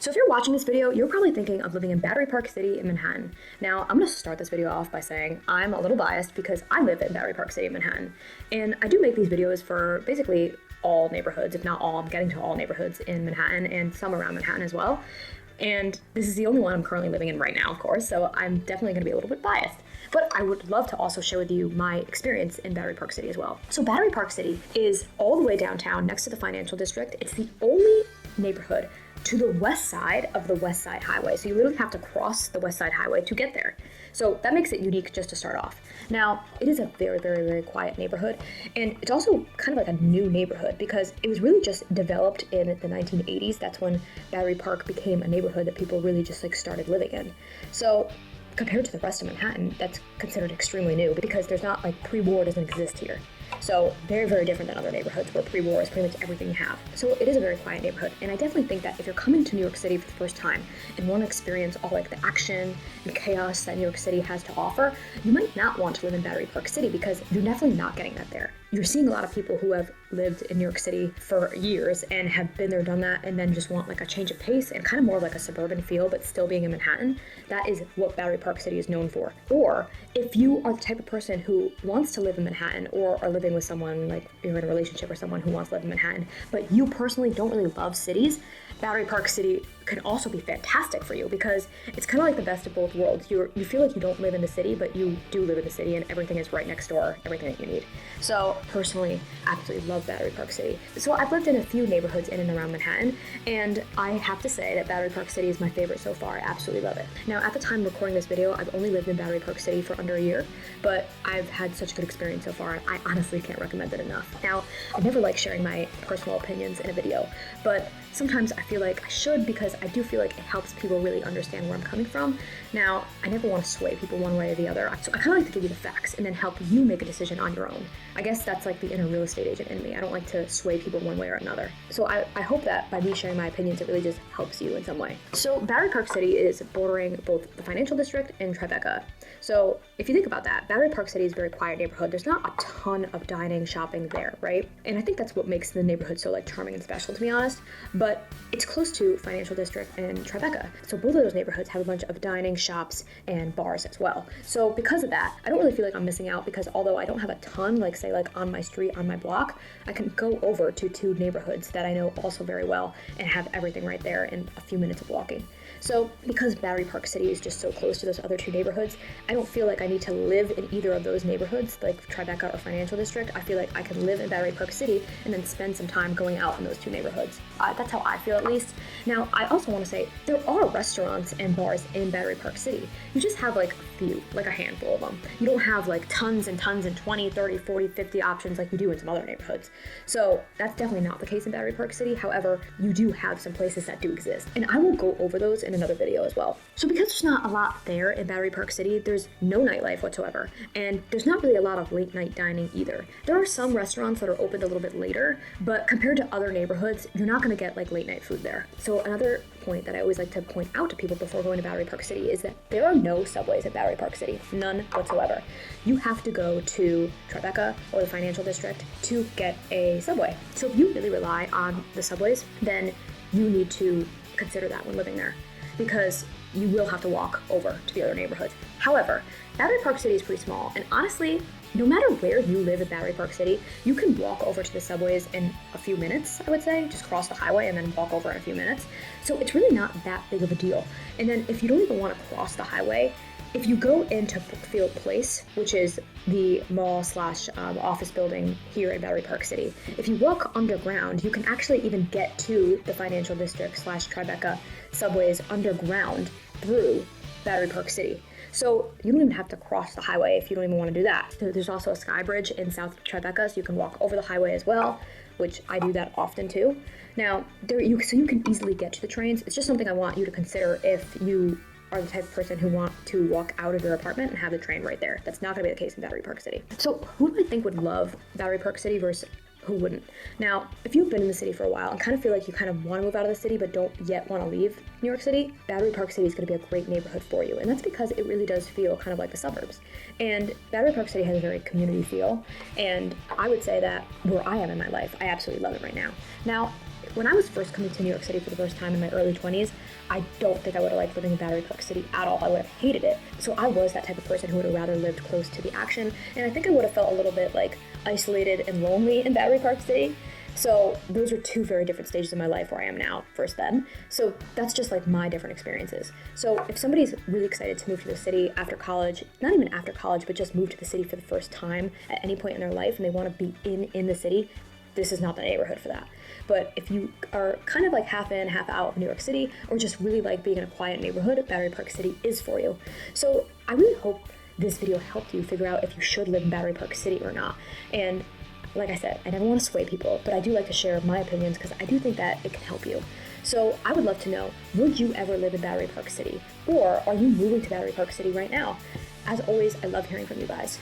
So if you're watching this video, you're probably thinking of living in Battery Park City in Manhattan. Now, I'm gonna start this video off by saying I'm a little biased because I live in Battery Park City in Manhattan. And I do make these videos for basically all neighborhoods, if not all. I'm getting to all neighborhoods in Manhattan and some around Manhattan as well. And this is the only one I'm currently living in right now, of course, so I'm definitely gonna be a little bit biased. But I would love to also share with you my experience in Battery Park City as well. So Battery Park City is all the way downtown next to the financial district. It's the only neighborhood to the west side of the West Side Highway. So you literally have to cross the West Side Highway to get there. So that makes it unique just to start off. Now, it is a very, very, very quiet neighborhood. And it's also kind of like a new neighborhood because it was really just developed in the 1980s. That's when Battery Park became a neighborhood that people really just like started living in. So compared to the rest of Manhattan, that's considered extremely new because there's not like pre-war doesn't exist here. So very, very different than other neighborhoods where pre-war is pretty much everything you have. So it is a very quiet neighborhood. And I definitely think that if you're coming to New York City for the first time and want to experience all like the action and chaos that New York City has to offer, you might not want to live in Battery Park City because you're definitely not getting that there. You're seeing a lot of people who have lived in New York City for years and have been there, done that, and then just want like a change of pace and kind of more of like a suburban feel, but still being in Manhattan. That is what Battery Park City is known for. Or if you are the type of person who wants to live in Manhattan or are living with someone, like you're in a relationship with someone who wants to live in Manhattan, but you personally don't really love cities, Battery Park City can also be fantastic for you because it's kind of like the best of both worlds. You feel like you don't live in the city, but you do live in the city and everything is right next door, everything that you need. So personally, absolutely love Battery Park City. So I've lived in a few neighborhoods in and around Manhattan, and I have to say that Battery Park City is my favorite so far. I absolutely love it. Now, at the time recording this video, I've only lived in Battery Park City for under a year, but I've had such a good experience so far, and I honestly can't recommend it enough. Now, I never like sharing my personal opinions in a video, but sometimes I feel like I should because I do feel like it helps people really understand where I'm coming from. Now, I never want to sway people one way or the other, so I kind of like to give you the facts and then help you make a decision on your own. I guess that's like the inner real estate agent in me. I don't like to sway people one way or another. So I hope that by me sharing my opinions, it really just helps you in some way. So Battery Park City is bordering both the financial district and Tribeca. So if you think about that, Battery Park City is a very quiet neighborhood. There's not a ton of dining, shopping there, right? And I think that's what makes the neighborhood so like charming and special, to be honest. But it's close to financial district and Tribeca. So both of those neighborhoods have a bunch of dining, shops, and bars as well. So because of that, I don't really feel like I'm missing out because although I don't have a ton, like say like on my street, on my block, I can go over to two neighborhoods that I know also very well and have everything right there in a few minutes of walking. So because Battery Park City is just so close to those other two neighborhoods, I don't feel like I need to live in either of those neighborhoods, like Tribeca or Financial District. I feel like I can live in Battery Park City and then spend some time going out in those two neighborhoods. That's how I feel, at least. Now, I also want to say there are restaurants and bars in Battery Park City. You just have like a few, like a handful of them. You don't have like tons and tons and 20, 30, 40, 50 options like you do in some other neighborhoods. So that's definitely not the case in Battery Park City. However, you do have some places that do exist. And I will go over those in another video as well. So because there's not a lot there in Battery Park City, there's no nightlife whatsoever. And there's not really a lot of late night dining either. There are some restaurants that are opened a little bit later, but compared to other neighborhoods, you're not gonna get like late night food there. So another point that I always like to point out to people before going to Battery Park City is that there are no subways at Battery Park City, none whatsoever. You have to go to Tribeca or the financial district to get a subway. So if you really rely on the subways, then you need to consider that when living there, because you will have to walk over to the other neighborhoods. However, Battery Park City is pretty small, and honestly, no matter where you live in Battery Park City, you can walk over to the subways in a few minutes, I would say. Just cross the highway and then walk over in a few minutes. So it's really not that big of a deal. And then if you don't even want to cross the highway, if you go into Brookfield Place, which is the mall slash office building here in Battery Park City, if you walk underground, you can actually even get to the financial district slash Tribeca subways underground through Battery Park City. So you don't even have to cross the highway if you don't even want to do that. There's also a sky bridge in South Tribeca, so you can walk over the highway as well, which I do that often too. Now, so you can easily get to the trains. It's just something I want you to consider if you are the type of person who want to walk out of your apartment and have the train right there. That's not going to be the case in Battery Park City. So who do I think would love Battery Park City versus who wouldn't? Now, if you've been in the city for a while and kind of feel like you kind of want to move out of the city but don't yet want to leave New York City, Battery Park City is going to be a great neighborhood for you. And that's because it really does feel kind of like the suburbs. And Battery Park City has a very community feel. And I would say that where I am in my life, I absolutely love it right now. Now, when I was first coming to New York City for the first time in my early 20s, I don't think I would have liked living in Battery Park City at all. I would have hated it. So I was that type of person who would have rather lived close to the action, and I think I would have felt a little bit like isolated and lonely in Battery Park City. So those are two very different stages of my life where I am now versus then. So that's just like my different experiences. So if somebody's really excited to move to the city after college, not even after college, but just move to the city for the first time at any point in their life and they want to be in the city, this is not the neighborhood for that. But if you are kind of like half in, half out of New York City, or just really like being in a quiet neighborhood, Battery Park City is for you. So I really hope this video helped you figure out if you should live in Battery Park City or not. And like I said, I never want to sway people, but I do like to share my opinions because I do think that it can help you. So I would love to know, would you ever live in Battery Park City? Or are you moving to Battery Park City right now? As always, I love hearing from you guys.